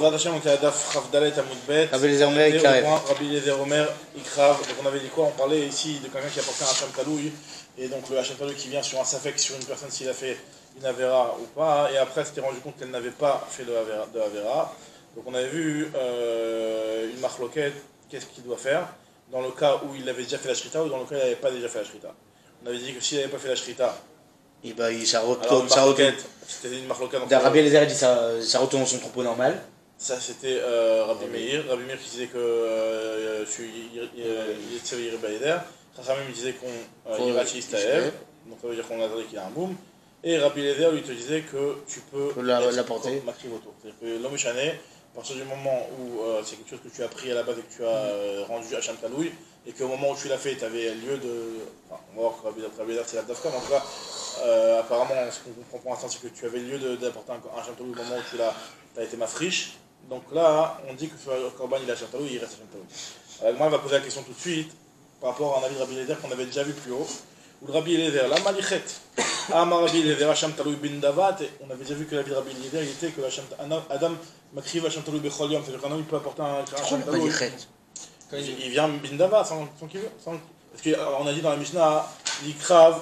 Bezrat Hashem, on était à Daf Chavdalet Amoudbet. Rabbi Eliezer Omer, Ikrav. Rabbi Eliezer Omer, Ikrav. Donc on avait dit quoi? On parlait ici de quelqu'un qui a porté un Hacham Talouy. Et donc le Hacham Talouy qui vient sur un Safek, sur une personne s'il a fait une Avera ou pas. Et après, s'était rendu compte qu'elle n'avait pas fait de Avera. Donc on avait vu une marloquette, qu'est-ce qu'il doit faire dans le cas où il avait déjà fait la Shrita ou dans le cas où il n'avait pas déjà fait la Shrita. On avait dit que s'il n'avait pas fait la Shrita, et bah, ça retourne. C'était une marloquette. Rabbi Eliezer a dit ça retourne dans son troupeau normal. Ça c'était Rabbi Meir. Rabbi Meir qui disait que Yetzev Yirbaïder. Chachamim disait qu'on Yirachi Istaev. Donc ça veut dire qu'on attendait qu'il y a un boom. Et Rabbi Eliezer lui te disait que tu peux l'apporter. Makriv autour. C'est-à-dire que l'homme chané, à partir du moment où c'est quelque chose que tu as pris à la base et que tu as rendu à Hacham Talouy, et qu'au moment où tu l'as fait, tu avais lieu de. Enfin, on va voir que Rabbi Eliezer c'est la Dafka, mais en tout cas, apparemment, ce qu'on comprend pour l'instant, c'est que tu avais lieu d'apporter un Hacham Talouy au moment où tu as été mafriche. Donc là, on dit que sur le Korban, il a Hacham Talouy, il reste Hacham Talouy. Moi, on va poser la question tout de suite, par rapport à un avis de Rabbi Eliezer qu'on avait déjà vu plus haut. Ou le Rabbi Eliezer, la malichet, Amar Rabbi Eliezer, Hacham Talouy bin Davat, on avait déjà vu que l'avis de Rabbi Eliezer, il était que Adam Makriv Hacham Talouy Bechol Yom, c'est-à-dire qu'un homme il peut apporter un Hacham Talouy. Il vient bin Davat sans qu'il veut. Parce qu'on a dit dans la Mishnah, l'Ikrav,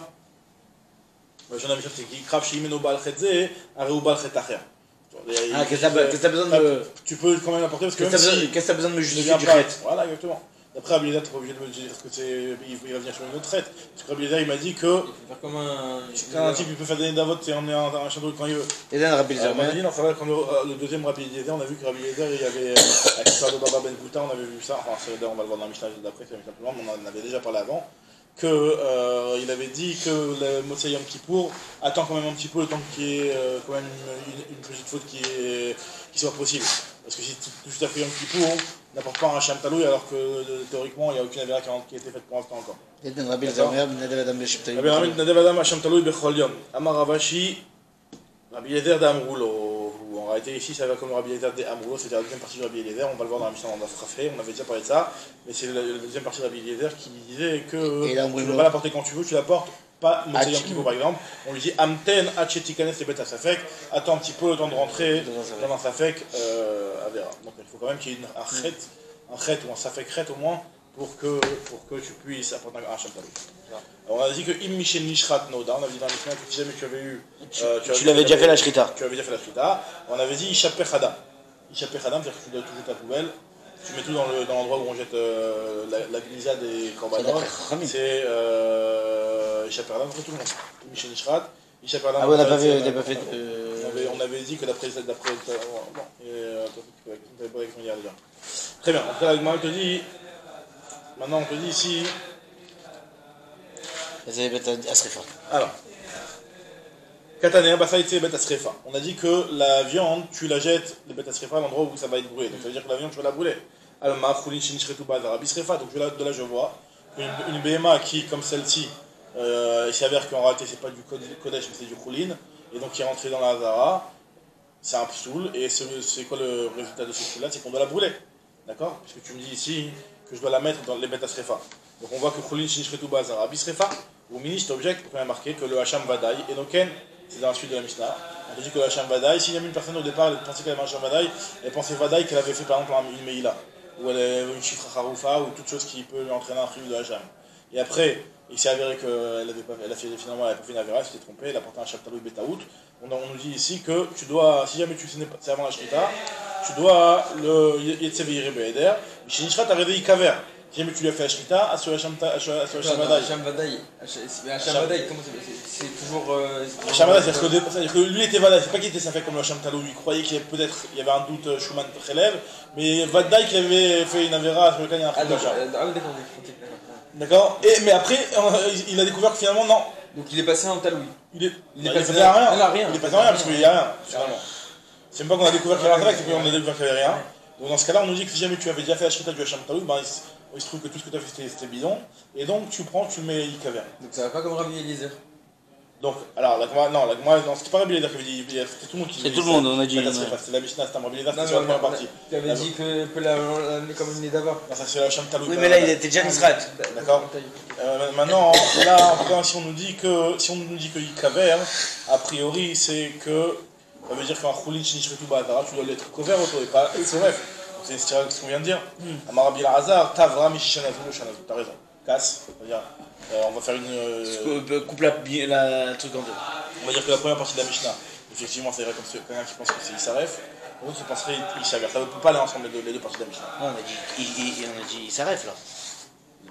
j'en avais dit c'est qu'Ikrav Shimeno Baal Chetze, Areu Baal Chetacher. Qu'est-ce que t'as besoin de. Tu peux quand même apporter parce que. Qu'est-ce que t'as besoin de me justifier du chet? Voilà, exactement. D'après Rabbi Eliezer, tu n'es pas obligé de me dire que il va venir sur une autre traite. Parce que Rabbi Eliezer, il m'a dit que. Il faut faire comme un type, il peut faire des Davot, c'est en un château quand il veut. Et là, Rabbi Eliezer. On a dit, non, ça va, quand le deuxième Rabbi Eliezer, on a vu que Rabbi Eliezer, il y avait la histoire de Baba Ben Kouta, on avait vu ça. Enfin, on va le voir dans la Mishnah d'après, c'est la Mishnah plus loin, mais on en avait déjà parlé avant. Il avait dit que le Motsei Yom Kippour attend quand même un petit peu le temps qu'il y ait quand même une petite faute qui soit possible. Parce que si tout à fait Yom Kippour n'apporte pas un Hacham Talouy alors que théoriquement il n'y a aucune avéra qui a été faite pour l'instant encore. Rabbi Eliezer Nadev Adam Beshiptaï. Nadev Adam Hacham Talouy Bechol Yom. Amar Ravashi, Rabbi Eliezer d'Amroulo. En réalité ici ça va comme Rabbi Eliezer d'Amroulo, c'était la deuxième partie de Rabbi Eliezer, on va le voir dans la Mishnah dans Daf, on avait déjà parlé de ça, mais c'est la deuxième partie de Rabbi Eliezer qui disait que tu ne peux pas l'apporter quand tu veux, tu l'apportes pas Motsei Yom Kippour par exemple. On lui dit Amten Achetikanes les bêtes à Safek, attends un petit peu le temps de rentrer dans un Safek Avera. Donc il faut quand même qu'il y ait un chet ou un Safek chet au moins pour que tu puisses apporter un Hacham Talouy. On a dit que Im Michel Nishrat Noda, on avait dit dans la Mishnah que si jamais tu avais eu. Tu l'avais déjà fait la Shrita. Tu avais déjà fait la Shrita. On avait dit Ishaper Hadam. Ishaper Hadam, c'est-à-dire que tu dois tout jeter ta poubelle. Tu mets tout dans l'endroit où on jette la glissade des korbanot. C'est Ishaper Hadam pour tout le monde. Im Michel Nishrat. Ishaper Hadam. Ah ouais, on n'a pas fait. On avait dit que d'après. Bon, tu n'avais pas la question hier déjà. Très bien. Donc là, Agmara te dit. Maintenant, on te dit ici. Alors, Katanea Basaïtse Bet Asrefa. On a dit que la viande, tu la jettes, les Bet Asrefa, à l'endroit où ça va être brûlé. Donc ça veut dire que la viande, tu vas la brûler. Alma, Khoulin, Shinishretu Bazar, Abisrefa. Donc de là, je vois une BMA qui, comme celle-ci, il s'avère qu'en réalité, c'est pas du Kodesh, mais c'est du Khoulin. Et donc, qui est rentré dans la Hazara, c'est un psoul. Et c'est quoi le résultat de ce psoul-là? C'est qu'on doit la brûler. D'accord? Puisque tu me dis ici que je dois la mettre dans les Bet Asrefa. Donc on voit que Khoulin Shinishretu Bazar Abisrefa, ou Minish, objecte, on a marqué que le Hacham Vadaï, et donc c'est dans la suite de la Mishnah, on te dit que le Hacham Vadaï, s'il y a une personne au départ, elle pensait qu'elle avait un Hacham Vadaï, elle pensait Vadaï qu'elle avait fait par exemple une Meïla, ou elle avait une Shifra Haroufa, ou toute chose qui peut lui entraîner un fruit de Hacham. Et après, il s'est avéré qu'elle a finalement elle a pas fait une Avera, elle s'était trompée, elle a porté un Hacham Talouy Betaout. On nous dit ici que tu dois, si jamais c'est avant la Shrita, tu dois le Yetzev Yirbaïder, Shinishrat a réveillé Kaver. Si jamais tu lui as fait la Shrita, à ce Hacham Vadaï. Hacham Vadaï, comment c'est toujours. Hacham Vadaï, c'est-à-dire que lui était Vadaï, c'est pas qu'il était ça fait comme le Hacham Talouy, il croyait qu'il y avait un doute Schumann Khelev, mais Vadaï qui avait fait une Avera sur lequel il y a un truc d'Hacham. D'accord. Mais après, il a découvert que finalement, non. Donc il est passé en Talouy. Il est passé à rien. Il est passé à rien parce qu'il n'y a rien, finalement. C'est même pas qu'on a découvert qu'il y avait rien, c'est qu'on a découvert qu'il n'y avait rien. Donc dans ce cas-là, on nous dit que si jamais tu avais déjà fait la Shrita du Hacham Talouy, il se trouve que tout ce que tu as fait c'était bidon, et donc tu mets Ikaver. Donc ça va pas comme Rabbi Eliezer. Donc, alors, la Gemara, non, c'est pas Rabbi Eliezer qui avait dit, c'était tout le monde qui c'est tout le monde, on a dit. C'est la Mishnah, c'était Rabbi Eliezer, c'était sur la première partie. Tu avais dit que peut l'amener comme une Nedava. Non, ça c'est le Hacham Talouy. Oui, mais là il était déjà Nisrat. D'accord. Maintenant, là, en tout cas, si on nous dit que Ikaver, a priori, c'est que Ça veut dire qu'un Khoulin Shinishretu Ba'atara, tu dois l'être couvert auto et pas Soref. Donc c'est ce qu'on vient de dire. Amarabi Hazar, Tavra Mishishanazou, Shanazou. T'as raison. Casse. C'est-à-dire, on va faire une. Coupe la truc en deux. On va dire que la première partie de la Mishnah, effectivement, c'est vrai comme quelqu'un qui pense que c'est Isaref. L'autre qui penserait Ishaver. Ça ne peut pas aller ensemble les deux parties de la Mishnah. Non, on a dit il s'arrête là.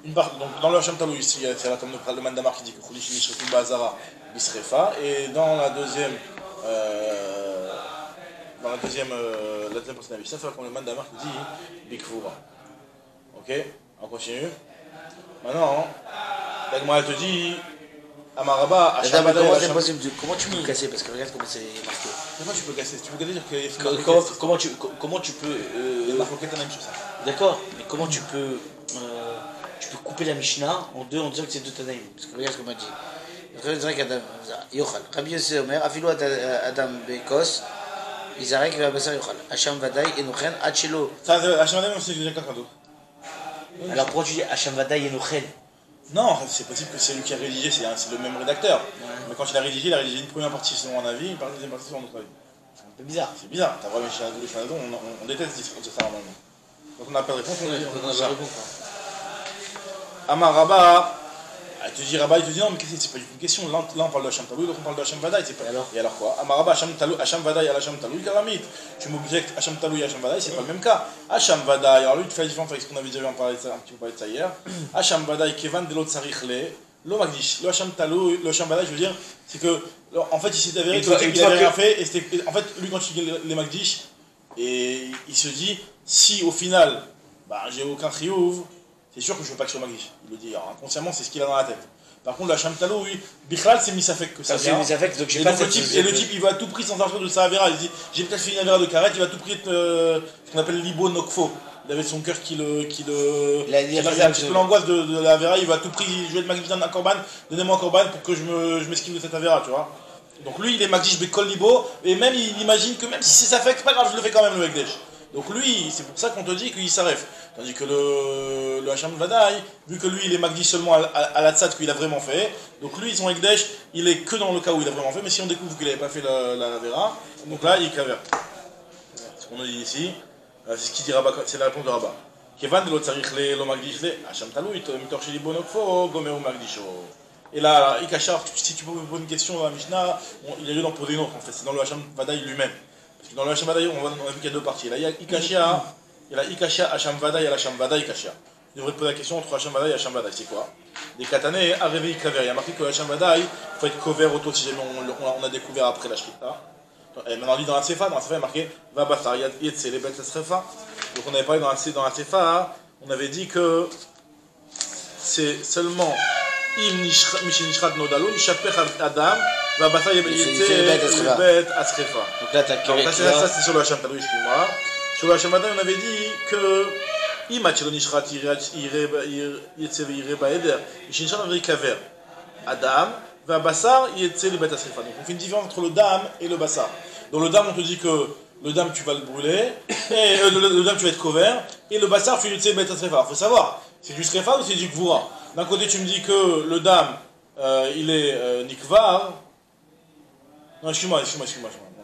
Donc dans le Hacham Talou, ici, c'est là comme le Mandamar qui dit que Khouli Shinishretu Ba'azara Bisrefa. Et dans la deuxième. La deuxième partie de la Mishnah, c'est comme le Mandamar qui dit Bikvoura. Ok, on continue. Maintenant, la Gemara te dit Amaraba, Hacham Vadaï. Comment tu peux casser? Parce que regarde comment c'est marqué. Comment tu peux casser? Tu peux dire que. Comment tu peux. Il y a marqué un ami sur ça. D'accord, mais comment tu peux couper la Mishnah en deux en disant que c'est deux Tanaïm? Parce que regarde ce qu'on m'a dit. Yochal. Rabbi Yossi Omer, Afilo Adam Bekos, Izarek Vabasar Yochal. Hacham Vadaï Enochen, Hachelo. Ça, Hacham Vadaï, c'est déjà quelqu'un d'autre. Alors pourquoi tu dis Hacham Vadaï Enochen? Non, c'est possible que c'est lui qui a rédigé, c'est le même rédacteur. Ouais. Mais quand il a rédigé une première partie selon un avis, une deuxième partie selon notre avis. C'est un peu bizarre. C'est bizarre. T'as vraiment Shanadou, on déteste dire ça normalement. Donc on n'a pas de réponse, on a pas de réponse. Amaraba, il te dit Rabat, il te dit non, mais c'est pas une question. Là on parle de Hacham Talou, donc on parle de Hacham Vadaï. Et alors quoi? Amaraba, Hacham Vadaï à Hacham Talou, Karamit. Tu m'objectes Hacham Talou et Hacham Vadaï, c'est pas le même cas. Hacham Vadaï, alors lui tu fais la différence avec ce qu'on avait déjà vu un petit peu parler de ça hier. Hacham Vadaï, Kevan de l'autre Sarichle, le Magdish. Le Hacham Talou, le Hacham Vadaï, je veux dire, c'est que en fait il s'est avéré qu'il avait rien fait. Et en fait, lui quand il dit les Magdish, et il se dit si au final, j'ai aucun chiyuv. C'est sûr que je ne veux pas que ce soit Magdish. Il le dit inconsciemment, c'est ce qu'il a dans la tête. Par contre, la Hacham Talou, oui, Bichlal, c'est Misafek que ça vient. C'est Misafek, donc j'ai pas cette et le type, il va à tout prix sans argent de sa Avera. Il dit j'ai peut-être fait une Avera de Karet, il va à tout prix être ce qu'on appelle Libo Nokfo. Il avait son cœur qui a un petit peu l'angoisse de la Avera. Il va à tout prix, je vais être Magdish dans un Korban, donnez-moi un Korban pour que je m'esquive de cette Avera, tu vois. Donc lui, il est Magdish Bekol Libo, et même il imagine que même si c'est Safek, c'est pas grave, je le fais quand même le Mekdesh. Donc lui, c'est pour ça qu'on te dit qu'il s'arrête. Tandis que le Hacham Vadaï, vu que lui il est Magdish seulement à la tzad qu'il a vraiment fait, donc lui son Ekdesh, il est que dans le cas où il a vraiment fait, mais si on découvre qu'il n'avait pas fait la Vera, donc là il est kaver. Ce qu'on a dit ici, c'est ce qu'il dit Rabat, c'est la réponse de Rabat. Kevan de l'Otsarich le Magdish le Hacham Talou, il torche les bonokfo, gomeo Magdisho. Et là, Ikachar, si tu peux me poser une question à Mishnah, il a lieu d'en poser une autre en fait, c'est dans le Hacham Vadaï lui-même. Parce que dans le Hacham Vadaï, on a vu qu'il y a deux parties. Là, il y a Ikashia, Hacham Vadaï et Hacham Vadaï, Ikashia. Tu devrais te poser la question entre Hacham Vadaï et Hacham Vadaï, c'est quoi? Des katané, arrivé Ikaver. Il y a marqué que Hacham Vadaï, il faut être couvert auto si jamais on a découvert après la Shrita. Et maintenant, on lit dans la Tsefa, il y a marqué Vabassar, Yetse, les bêtes Srefa. Donc on avait parlé dans la Tsefa, on avait dit que c'est seulement Im Mishinishrat Nodalo, Ishapech Adam. Vabassar, Yetse, les bêtes Srefa. Donc là, ça c'est sur le Hacham Talou, excuse-moi. Sur le Hacham Vadaï, on avait dit que Adam, Vabassar, Yetse, les bêtes Srefa. Donc on fait une différence entre le dam et le bassar. Dans le dam, on te dit que le dam tu vas le brûler, et le dam tu vas être couvert, et le bassar tu Yetse, les bêtes Srefa. Il faut savoir, c'est du Srefa ou c'est du Gvura? D'un côté tu me dis que le dam il est Nikvar. Non, excuse-moi.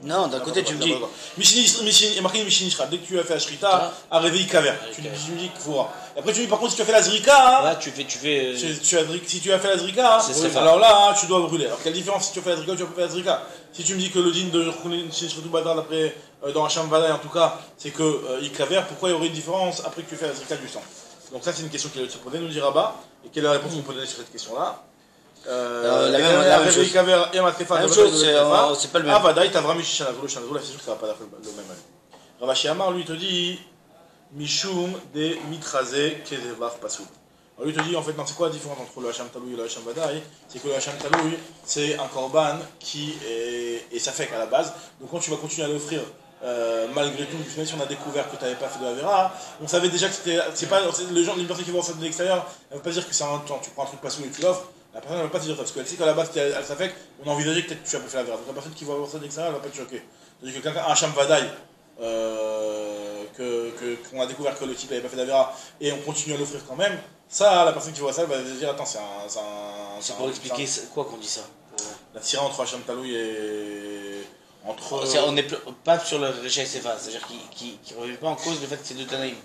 Non, d'un côté tu me dis. Il y a marqué Mishinishra. Dès que tu as fait la Shrita, à réveiller Kaver. Tu me dis Kvoura. Et après tu me dis par contre si tu as fait la Zrika. Là tu fais. Si tu as fait la Zrika, alors là tu dois brûler. Alors quelle différence si tu as fait la Zrika ou tu as fait la Zrika? Si tu me dis que le din de Mishinishra Badar d'après dans Hacham Vadaï en tout cas, c'est que Ikaver, pourquoi il y aurait une différence après que tu fais la Zrika du sang? Donc ça c'est une question qui est se poser, nous dit Rabat. Et quelle est la réponse qu'on peut donner sur cette question-là? La même chose. C'est pas le même. Ah, Vadaï, t'as vraiment Mishinazou, le Shanazou, là c'est sûr que ça va pas être le même avis. Ravashi Amar, lui, te dit Mishum de Mitrazé Kezevar Pasoul. Alors lui te dit, en fait, non, c'est quoi la différence entre le Hacham Talou et le Hacham Vadaï? C'est que le Hacham Talou, c'est un korban qui est safek à la base. Donc quand tu vas continuer à l'offrir, malgré tout, même si on a découvert que tu n'avais pas fait de la Vera, on savait déjà que c'est pas. Les personnes qui vont ça de l'extérieur, elles ne veulent pas dire que c'est un temps, tu prends un truc Pasoul et tu l'offres. La personne ne va pas te dire ça, parce qu'elle sait qu'à la base, elle s'affecte, on a envisagé que peut-être tu as fait la Vera. Donc la personne qui va voir ça de l'extérieur, elle ne va pas te choquer. C'est-à-dire que quelqu'un, un Hacham Vadaï, qu'on a découvert que le type n'avait pas fait la Vera, et on continue à l'offrir quand même, ça, la personne qui voit ça, elle va se dire, attends, c'est pour expliquer quoi qu'on dit ça? La tira entre Hacham Talou et On n'est pas sur le Réchaï Sefa, c'est-à-dire qu'il ne remet pas en cause le fait que c'est deux Tanaïm,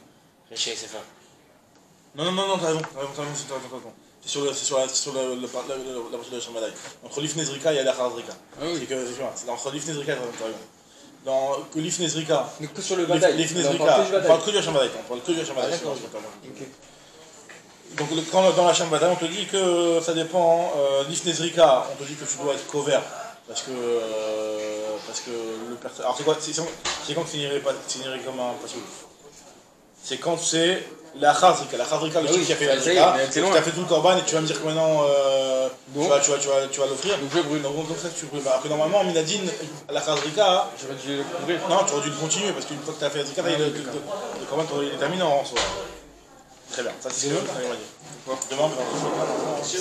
Réchaï Sefa. Non, t'as raison. C'est sur la partie de la Shambadaï. Entre l'Ifne Zrika et l'Achar Zrika. Ah oui. C'est entre l'Ifne Zrika et t'as raison. Dans l'Ifne Zrika. Donc que sur le Vadaï. L'Ifne Zrika. On parle que du Shambadaï. D'accord. Donc quand dans la Shambadaï, on te dit que ça dépend. L'Ifne Zrika, on te dit que tu dois être couvert. Parce que le personne. Alors c'est quoi? C'est quand tu finirais comme un pasoul. C'est quand c'est la Khazrika. La Khazrika, le type qui a fait la Zrika, tu as fait tout le korban et tu vas me dire que maintenant tu vas l'offrir. Donc je brûle. Donc ça tu brûles. Alors que normalement, Minadine, la Khazrika, J'aurais dû le couvrir. non, tu aurais dû le continuer parce qu'une fois que tu as fait la Zrika, le korban il est terminé en soi. Très bien, ça c'est ce que je m'a dit. Demain, On a Je sais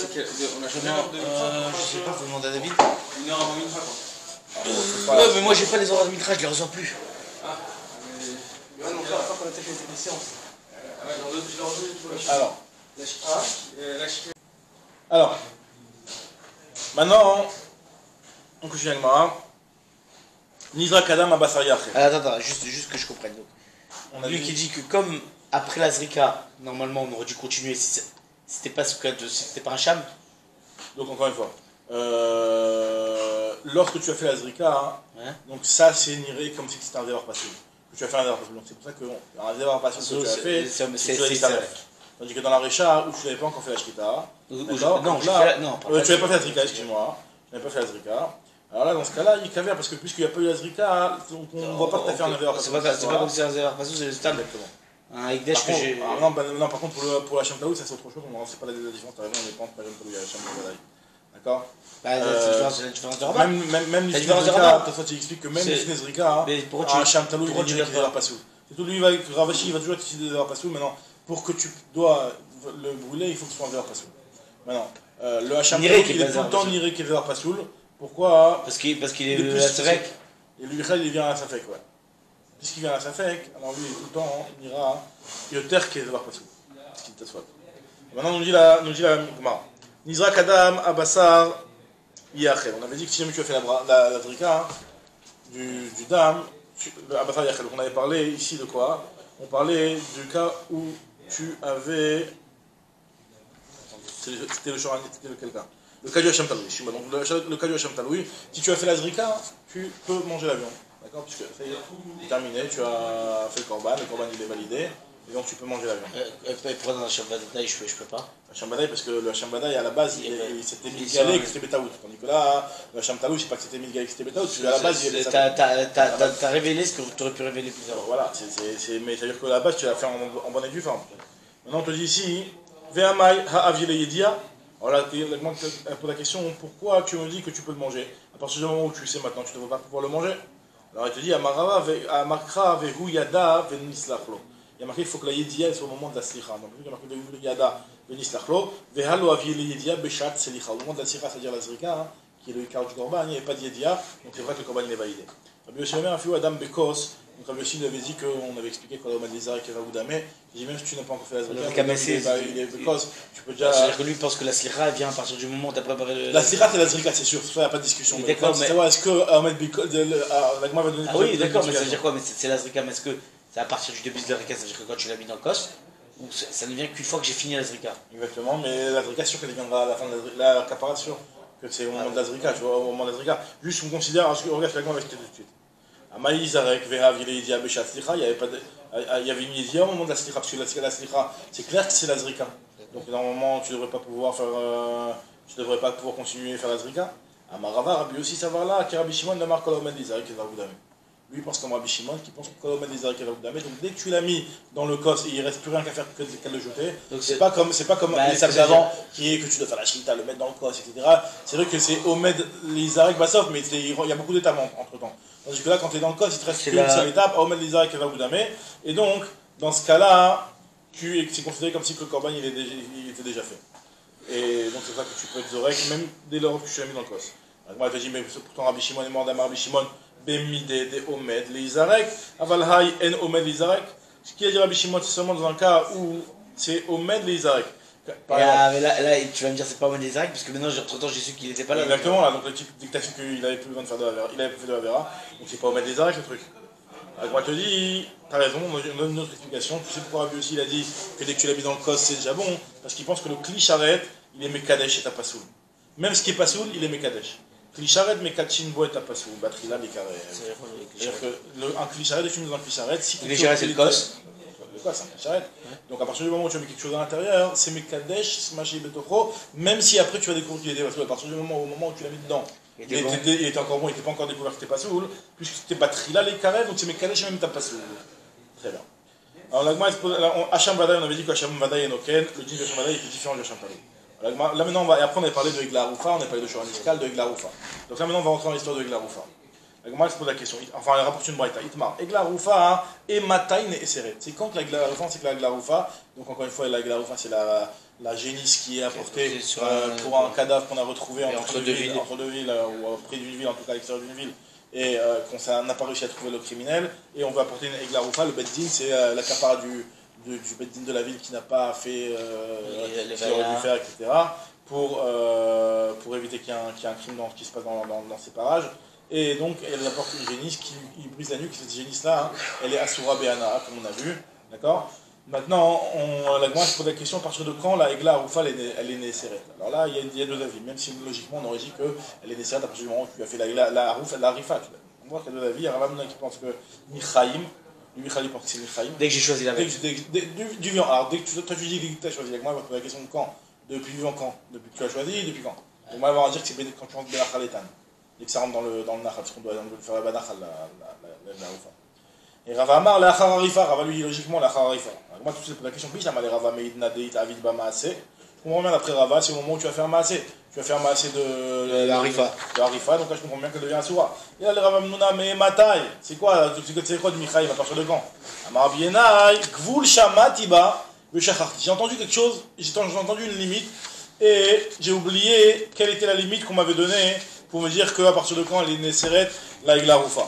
pas, faut demander à David. 1 heure avant Mincha quoi. Ouais, mais moi j'ai pas les horaires de Mitra, je les reçois plus. Les séances. Alors, maintenant, on couche avec Mara. Nizra Kadam Abassar Yachem. Attends, juste que je comprenne. Donc, On a lui dit- qui dit que comme après la Zrika, normalement on aurait dû continuer si c'était pas un Cham. Donc encore une fois, lorsque tu as fait la Zrika, Ouais. donc ça c'est niré comme si c'était un dévar passé. Tu as fait un dévar passé. Donc c'est pour ça qu'un dévar passé que tu as fait, c'est que tu as dit ça. Tandis que dans la Récha, où tu n'avais pas encore fait la Shrita, Non, donc j'ai là, fait la- non, pas tu n'avais pas fait la Zrika, excuse-moi. Tu n'avais pas fait la Zrika. Alors là, dans ce cas-là, il cavère parce que puisqu'il n'y a pas eu la Zrika, donc on ne voit pas que tu as fait un dévar passé. C'est pas comme si c'est un Zévar Passou, c'est le stade. Exactement. Un Ekdesh Par que contre, j'ai. non, par contre, pour la Shamtaoui, ça c'est autre chose, on ne sait pas la différence, t'as raison, on n'est pas entre la Shamtaoui et la Shamtaoui. D'accord? Bah, c'est la différence de Rabat. Même La l'Ifne différence de Zrika, Rabat. toi tu expliques que même C'est- l'Ifne Zrika, Mais pourquoi un Shamtaoui, il pourquoi est tu direct l'as qu'il pas va passou. C'est tout lui, Ravashi, il va toujours utiliser des passou, maintenant, pour que tu dois le brûler, il faut que ce soit un verre passou. Maintenant, le Hacham Niré Taoui, qui est il est pas tout le un temps Passou. Niré qui est verre passoul. Pourquoi? Parce qu'il est Il est plus- à Safek. Et lui, il vient à Safek, ouais. Puisqu'il vient à Safek, alors lui, il est tout le temps, il ira, il est terre qui est verre passoul. Ce qui te soit. Maintenant, nous dit la Gemara. Nizra Kadam Abassar Yachel. On avait dit que si jamais tu as fait la Drika, du dam, Abassar Yachel. Donc on avait parlé ici de quoi? On parlait du cas où tu avais. C'était lequel cas? Le cas du Hacham Taloui. Donc le cas du Hacham Taloui, si tu as fait la Zrika, tu peux manger la viande. D'accord? Puisque ça y est, c'est terminé, tu as fait le korban il est validé, et donc tu peux manger la viande. Pourquoi dans la Shabbat je peux pas? Hacham Badaï, parce que le Hacham Badaï à la base, c'était Milgalé que c'était Betaout. Tandis que là, le Hacham Taloui, je sais pas que c'était Milgalé que c'était Betaout, parce qu'à la base, il y avait T'as révélé ce que tu aurais pu révéler plus tard. Voilà, mais ça veut dire que la base, tu l'as fait en bonne et due forme. Maintenant, on te dit ici, Ve'amai ha'avile yedia. Alors là, moi, un peu la question, pourquoi tu me dis que tu peux le manger? À partir du moment où tu sais maintenant, tu ne devrais pas pouvoir le manger. Alors il te dit, Amakra vehu yada venislachlo. Il y a marqué, il faut que la yedia soit au moment de la slicha. Donc il y a marqué vehu yada venislachlo. Vehalo avile yedia beshat selicha. Au moment de la slicha, c'est-à-dire la zrika, qui est le quart du korban, il n'y avait pas de yedia, donc c'est vrai que le korban il est validé. Rabbi Yossi Omer a fait Adam Bekos. Donc Rabbi Yossi nous avait dit qu'on avait expliqué qu'on avait des arrêts qui va Boudamé. J'ai dit même si tu n'as pas encore fait la zrika, il est Bekos, tu peux déjà. C'est-à-dire que lui pense que la slicha elle vient à partir du moment où t'as préparé le. La slicha c'est la zrika, c'est sûr, il n'y a pas de discussion. Mais Mais d'accord, c'est savoir est-ce que Ahmed Bekos, l'agma va donner Ah oui, d'accord, mais ça veut dire quoi? Mais c'est la zrika, mais est-ce que c'est à partir du début de la zrika, ça veut dire que quand tu l'as mis dans le kos, ou ça ne vient qu'une fois que j'ai fini la zrika? Exactement, mais la zrika, c'est sûr qu'elle viendra à la fin de la capara, sûr que c'est au moment de la zrika, tu vois, au moment de la zrika. Juste, on considère, regarde l'agma avec tout de suite. Amaï Zarek, Veha, Vileïdia, Beshat, Slicha, il y avait une Yedia au moment de la Slicha, parce que la Slicha, c'est clair que c'est la Zrika. Donc normalement, tu ne devrais pas pouvoir continuer à faire la Zrika. Amarava, Rabbi aussi savoir là, que Rabbi Shimon, Namar Kolomed, Izarek, et Varoudame. Lui, il pense comme Rabbi Shimon, qui pense que Kolomed, Izarek, et Varoudame. Donc dès que tu l'as mis dans le kos, et il ne reste plus rien qu'à faire qu'à le jeter, c'est pas comme les sables d'avant, qui est que tu dois faire la Shita, le mettre dans le kos, etc. C'est vrai que c'est Omed, l'Izarek, Basov, mais il y a beaucoup d'étapes entre temps. Tandis que là, quand tu es dans le code, il te reste qu'une seule étape, Omed Lizar et Kavaboudame. Et donc, dans ce cas-là, c'est considéré comme si le korban il était déjà fait. Et donc, c'est ça que tu peux être Zorek, même dès lors que tu l'as mis dans le cos. Moi, je te dis, mais pourtant, Rabbi Shimon est mort d'Amar Rabbi Shimon, Bemide de Omed Lizarek, Avalhai en Omed Lizarek. Ce qui a dit Rabbi Shimon, c'est seulement dans un cas où c'est Omed Lizarek. Mais là, tu vas me dire c'est pas Moed Ezrak, parce que maintenant, entre-temps, j'ai su qu'il était pas là. Exactement, là, donc le type, dès que t'as su qu'il avait plus besoin de faire de la Vera, il avait plus fait de la Vera, donc c'est pas au Moed Ezrak le truc. Alors, moi, je te dis, t'as raison, on donne une autre explication. Tu sais pourquoi Rabbi aussi il a dit que dès que tu l'as mis dans le cos, c'est déjà bon, parce qu'il pense que le Kli Sharet, il est Mekadesh et t'as pas soul. Même ce qui est pas soul, il est Mekadesh. Kli Sharet, Mekachin Bo et t'as pas soul. Batrila, Mekare. C'est-à-dire qu'un Kli Sharet, dès que tu mets dans un Kli Sharet, si tu Kli Sharet, c'est le cos. Le cos, c'est un Kli Sharet. Donc à partir du moment où tu as mis quelque chose à l'intérieur, c'est Mekadesh, Smashi Betokro, même si après tu vas découvrir qu'il était pas soul, à partir du moment où tu l'as mis dedans. Il était encore bon, il n'était pas encore découvert que c'était pas soul, puisque c'était Batrila, les carrés, donc c'est Mekadesh, même t'as pas soul. Très bien. Alors l'agma, Hacham Vadaï, on avait dit qu'Hacham Vadaï et Noken, le din de Hacham Vadaï était différent de Hacham Vadaï. Là maintenant, et après on avait parlé de Egla Roufa, on a parlé de Shoran Iskal, de Egla Roufa. Donc là maintenant on va rentrer dans l'histoire de Egla Roufa. L'agma se pose la question, enfin elle rapporte une braïta, Itmar, Egla Roufa et Mataïn et Seret. C'est quand que la Egla Roufa, c'est que la Egla Roufa, donc encore une fois la Egla Roufa c'est la génisse qui est apportée pour un cadavre qu'on a retrouvé entre deux villes, ou près d'une ville, en tout cas à l'extérieur d'une ville. Et qu'on n'a pas réussi à trouver le criminel, et on veut apporter une Egla Roufa, le Beddin, c'est la capara du Beddin de la ville qui n'a pas fait ce qu'il aurait dû faire, etc., pour éviter qu'il y ait un crime qui se passe dans ces parages. Et donc elle apporte une génisse qui brise la nuque, cette génisse-là, elle est Asura Be'ana, comme on a vu, d'accord. Maintenant, la Gemara se pose la question à partir de quand la Egla Roufa elle est Neseret. Alors là, il y a deux avis, même si logiquement on aurait dit qu'elle est Neseret à partir du moment où tu as fait la Rifa. On voit qu'il y a deux avis, il y a Ravamuna qui pense que Michaïm, lui Michaïm pense que c'est Michaïm. Dès que j'ai choisi la veille. Du vivant, alors dès que toi tu dis que tu as choisi, la Gemara va te poser la question de quand. Depuis vivant quand. Depuis que tu as choisi, depuis quand. Donc moi, on va dire que c'est quand tu rentres de la Khaletan. Et que ça rentre dans le Nachal, parce qu'on doit faire la Banachal, la Roufa. Et Rava Amar, la Hararifa, Rava lui dit logiquement la Hararifa. Moi, tout de suite, la question plus, les Rava Meidna Deit Avid Ba Maaseh. Je comprends bien d'après Rava, c'est au moment où tu vas faire Maaseh. Tu vas faire Maaseh de la Rifa. De Harifa, donc là je comprends bien qu'elle devient Asura. Et là, les Rava Mnouna, mais Matai, c'est quoi du Michaïm à partir de quand Amar Bienai, Gvul Shamatiba, Beshacharti. J'ai entendu quelque chose, j'ai entendu une limite, et j'ai oublié quelle était la limite qu'on m'avait donnée pour me dire qu'à partir de quand elle est Neseret, la Egla Roufa.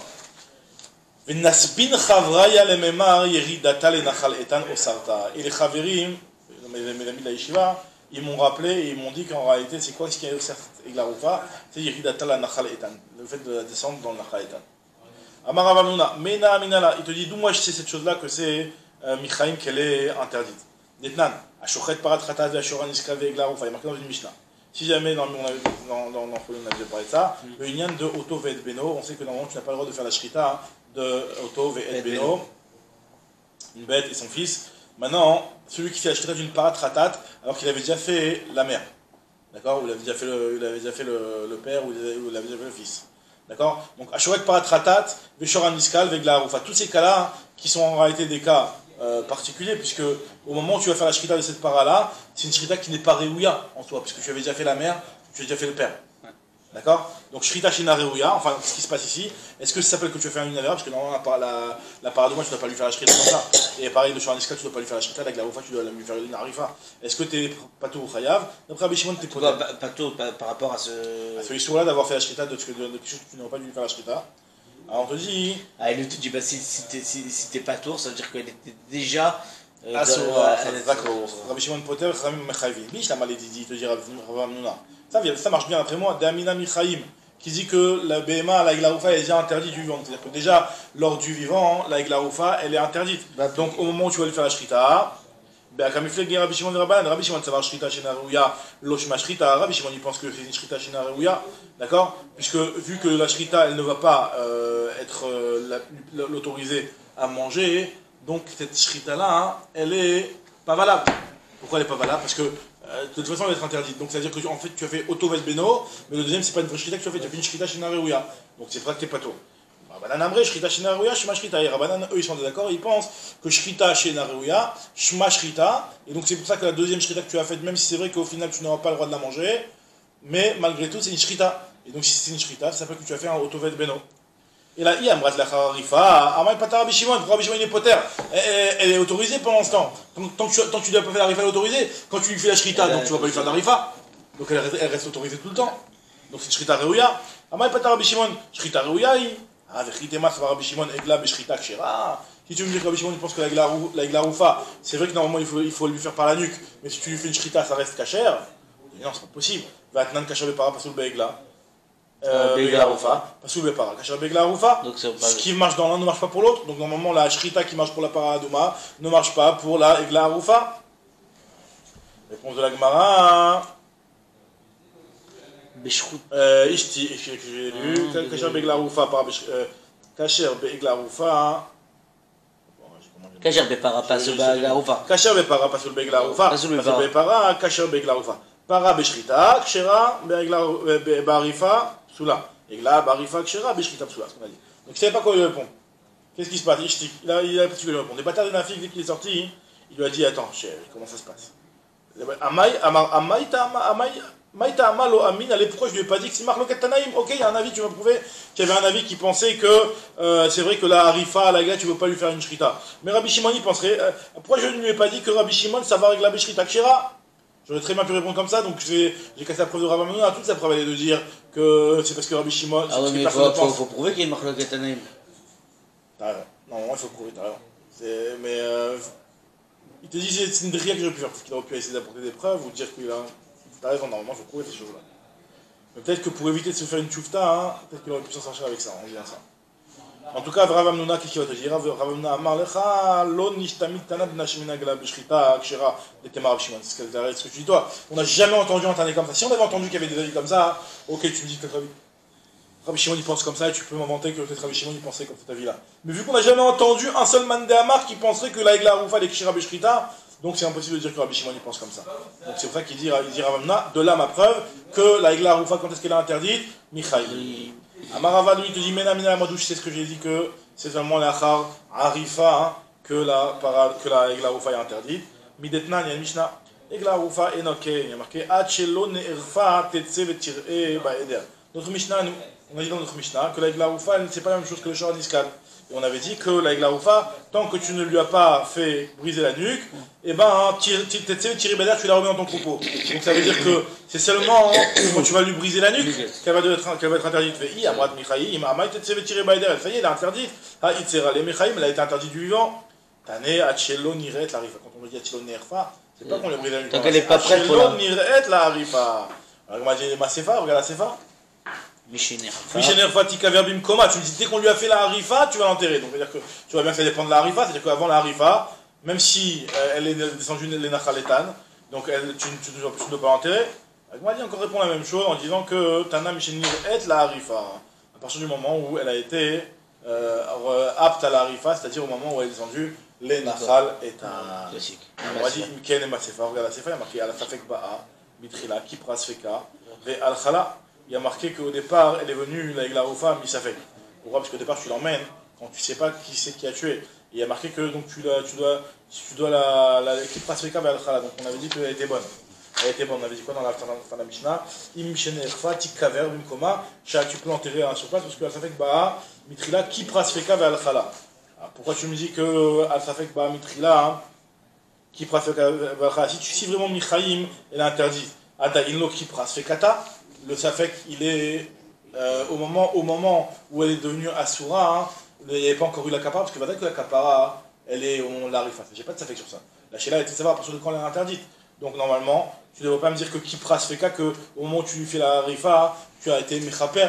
Et les Chaverim, mes amis de la Yeshiva, ils m'ont rappelé et ils m'ont dit qu'en réalité, c'est quoi ce qui est certes Egla Roufa? C'est Yeridata la Nachal Etan, le fait de descendre dans le Nachal Etan. Amar Avamuna, Mena Aminala, il te dit d'où moi je sais cette chose-là que c'est Michaïm qu'elle est interdite. Detnan, Ashochet Parat Khatat Ashoran Iskave Egla Roufa, il est marqué dans une Mishnah. Si jamais on avait parlé de ça, le Inyan de Oto Ve'et Beno, on sait que normalement tu n'as pas le droit de faire la Shrita de Oto Ve'et Beno, une bête et son fils. Maintenant, celui qui fait la Shrita d'une Parat Khatat, alors qu'il avait déjà fait la mère, d'accord, ou il avait déjà fait le père, ou il avait déjà fait le fils. D'accord. Donc, Ashorek Parat Khatat, Veshoran Miskal, Vegla Roufa. Tous ces cas-là, qui sont en réalité des cas particuliers, puisque au moment où tu vas faire la Shrita de cette para-là, c'est une Shrita qui n'est pas Réouya en soi, puisque tu avais déjà fait la mère, tu as déjà fait le père. D'accord. Donc, Shrita Shina Réouya, enfin, ce qui se passe ici, est-ce que ça s'appelle que tu vas faire une Avera, parce que normalement, la para de moi, tu ne dois pas lui faire la Shrita comme ça. Et pareil, de Shoran Miskal, tu ne dois pas lui faire la Shrita, avec la Roufa, tu dois lui faire une Arifa. Est-ce que tu es Pato ou Chayav? D'après Rabbi Shimon, tu es Pato par rapport à ce. À ce histoire-là d'avoir fait la Shrita de quelque chose que tu n'aurais pas dû lui faire la Shrita. Alors on te dit. Ah, et lui te dit, bah, si t'es pas tour, ça veut dire qu'elle était déjà. D'accord. Rabbi Shimon Poter, Ramim Mechayvim. Biche la malédie, te dit Rav Mnouna. Ça marche bien après moi. Damina Michaïm, qui dit que la BMA, la Egla Roufa, est déjà interdite du vivant. C'est-à-dire que déjà, lors du vivant, la Egla Roufa, elle est interdite. Donc au moment où tu vas lui faire la Shrita, Rabbi Shimon Rabban, Rabbi Shimon, ça va Shrita Shena Réouya, Loshma Shrita. Rabbi Shimon, il pense que c'est une Shrita Shena Réouya, d'accord? Puisque vu que la Shrita, elle ne va pas être l'autoriser à manger, donc cette Shrita-là, elle est pas valable. Pourquoi elle est pas valable? Parce que de toute façon, elle va être interdite. Donc ça veut dire que en fait, tu as fait Oto Beno, mais le deuxième, c'est pas une vraie Shrita que tu as fait une Shrita Shena Réouya. Donc c'est vrai que t'es pas tôt. Rabbanan Amré, Shrita Shena Réouya, Shema Shrita. Et Rabbanan, eux, ils sont d'accord, ils pensent que Shrita Shena Réouya, Shema Shrita. Et donc c'est pour ça que la deuxième Shrita que tu as faite, même si c'est vrai qu'au final tu n'auras pas le droit de la manger, mais malgré tout, c'est une Shrita. Et donc si c'est une Shrita, ça s'appelle que tu as fait un Oto Beno. Et là, Amrat la Kharifa, Amay Patar Rabbi Shimon, pour Rabbi Shimon il est poter, elle est autorisée pendant ce temps. Tant que tu ne dois pas faire la Rifa, elle est autorisée. Quand tu lui fais la Shrita, donc tu ne vas pas lui faire de la Rifa. Donc elle reste autorisée tout le temps. Donc c'est Shrita Réouya. Amay Patar Rabbi Shimon, Shrita Réouya, Ah, Vechitema, ça va Rabbi Shimon, Egla, Beshrita, Kshera. Si tu me dis que Rabbi Shimon il pense que la Egla Roufa, c'est vrai que normalement il faut lui faire par la nuque, mais si tu lui fais une Shrita, ça reste Kacher. Non, c'est pas possible. Vatnan, Kacher, Bepara, Pasoul, Beegla. Begla Roufa, Pasoul, Bepara, Kacher, Begla Roufa. Ce qui marche dans l'un ne marche pas pour l'autre. Donc normalement, la Shrita qui marche pour la Paradouma ne marche pas pour la Egla Roufa. Réponse de la Gemara. Ishti, j'ai lu. Kacher Begla Roufa par Kacher Begla Roufa. Kacher Bepara, Pasoul, Begla Roufa. Kacher Bepara, Pasoul, Begla Roufa. Pasoul, Bepara, Kacher Begla Roufa. Para Beshrita, Kshera, Barifa, Soula. Egla, Barifa, Kshera, Beshrita, Soula. Ce qu'on a dit. Donc je ne savais pas quoi lui répondre. Qu'est-ce qui se passe? Ishti. Il a pas su lui répondre. Les bâtards de Nafik, dès qu'il est sorti, il lui a dit attends, chérie, comment ça se passe? Maïta Amalo Amin, allez, pourquoi je lui ai pas dit que c'est Marloket Tanaïm? Ok, il y a un avis, tu m'as prouvé qu'il y avait un avis qui pensait que c'est vrai que la Harifa, la Egla, tu ne veux pas lui faire une Shrita. Mais Rabbi Shimon, il penserait, pourquoi je ne lui ai pas dit que Rabbi Shimon, ça va avec la Beshrita Kshera? J'aurais très bien pu répondre comme ça, donc j'ai cassé la preuve de Rav Hamnouna. Toute sa preuve elle est de dire que c'est parce que Rabbi Shimon. Ah oui, mais il faut prouver qu'il y a une Marloket Tanaïm. T'as raison. Normalement, il faut prouver, t'as raison. Mais il te dit c'est une drilla que j'aurais pu faire, parce qu'il aurait pu essayer d'apporter des preuves ou dire qu'il a. T'as raison, normalement, il faut prouver ces choses-là. Mais peut-être que pour éviter de se faire une choufta, hein, peut-être qu'il aurait pu s'en sortir avec ça, on dit ça. En tout cas, Rav Hamnouna, qu'est-ce qu'il va te dire? Rav Hamnouna Amar Lecha, Lo Nishtamit Tanad Nashmina Gala Beshrita, Kshera, de Temar Shimon. C'est ce que tu dis toi. On n'a jamais entendu un tanné comme ça. Si on avait entendu qu'il y avait des avis comme ça, ok, tu me dis que Rabbi Shimon il pense comme ça et tu peux m'inventer que peut-être Rabbi Shimon il pensait comme cet avis-là. Mais vu qu'on n'a jamais entendu un seul man de Amar qui penserait que la Egla Roufa est Kshera Beshrita, donc c'est impossible de dire que Rabbi Shimon il pense comme ça. Donc c'est pour ça qu'il dit Rav Hamnouna, de là ma preuve que la Egla Roufa, quand est-ce qu'elle est interdite? Michaï. Amarava lui te dit Mena Mina Madouche, c'est ce que j'ai dit que c'est seulement la Char Arifa que la Egla Roufa est interdite. Midetnan, il y a une Mishnah. Egla Roufa enoke, il y a marqué Achelo ne'erfa tetse vetir'e ba'eder. Notre Mishnah, on a dit dans notre Mishnah que la Egla Roufa, c'est pas la même chose que le Shor Niskan. Et on avait dit que la Egla Roufa, tant que tu ne lui as pas fait briser la nuque, et ben, tetse vetir'e ba'eder, tu la remets dans ton troupeau. Donc ça veut dire que c'est seulement quand tu vas lui briser la nuque qu'elle va être interdite. Ça y est, elle est interdite. Elle a été interdite du vivant. Tane, Achelo, Niret, la Rifa. Quand on me dit Achelo, Nerfa, c'est pas qu'on lui brise la nuque. Tant qu'elle n'est pas prête pour Achelo, Niret, la Rifa. Alors, on m'a dit ma Sefa, regarde la Sefa. Mishénerfa, Tika, Verbim, Koma. Tu me dis, dès qu'on lui a fait la Harifa, tu vas l'enterrer. Donc, c'est-à-dire que tu vois bien que ça dépend de la Harifa. C'est-à-dire qu'avant la Harifa, même si elle est descendue de l'Enachaletan, donc tu ne dois pas l'enterrer. Agma dit encore répond la même chose en disant que Tana Mishenir est la Harifa. À partir du moment où elle a été apte à la Harifa, c'est-à-dire au moment où elle est descendue les Nachal et Tana. Classique. On dit Mken et Masefa. Regarde la Sefa, il y a marqué Al-Safek Ba'a, Bitrila, Kipras Feka, et Al-Khala. Il y a marqué qu'au départ, elle est venue, la Egla Roufa, Misafek. Pourquoi? Parce qu'au départ, tu l'emmènes quand tu ne sais pas qui c'est qui a tué. Et il y a marqué que donc, tu dois la Kipras Feka et Al-Khala. Donc on avait dit qu'elle était bonne. Elle était bonne, on avait dit quoi dans la fin de la Mishnah? Im Shenerfa, Tikkaver, Bimkoma, tu peux l'enterrer sur place parce que Al-Safek Ba'a, Mitrila, Kipras Feka et Al-Khala. Pourquoi tu me dis que Al-Safek Ba'a, Mitrila, Kipras Feka et Al-Khala? Si vraiment Michaïm, elle est interdite. Ada Inlo Kipras Fekata, le Safek, il est au moment où elle est devenue Asura, il n'y avait pas encore eu la Kapara, parce que peut-être que la Kapara, elle est au Larifa. J'ai pas de Safek sur ça. La Sheila était de savoir à partir de quand elle est interdite. Donc normalement, tu ne devrais pas me dire que Kipras Feka, qu'au moment où tu lui fais la Rifa, tu as été Mechaper.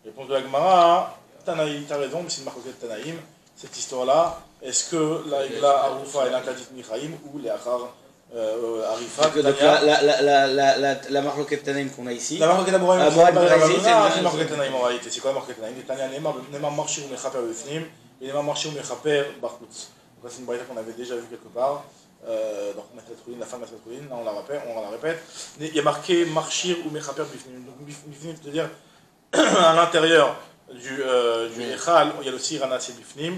Réponse de la Gemara, Tanaïm, tu as raison, mais c'est une marque de Tanaïm, cette histoire-là. Est-ce que la Egla Aroufa est interdite Michaïm ou les Achar Arifa? La marque Tanaïm qu'on a ici. La marque de Tanaïm, c'est une marque de Tanaïm en réalité. C'est quoi la marque de Tanaïm? Tania Nema Marchir ou Mechaper Befnim et Nema Marchir ou Mechaper Barkoutz. Donc c'est une braïta qu'on avait déjà vu quelque part. Donc la fin de la Matratouline, là on la répète. Il y a marqué Marchir ou Mechaper Bifnim. Donc Bifnim, c'est-à-dire à l'intérieur du Echal, il y a aussi Ranas et Bifnim.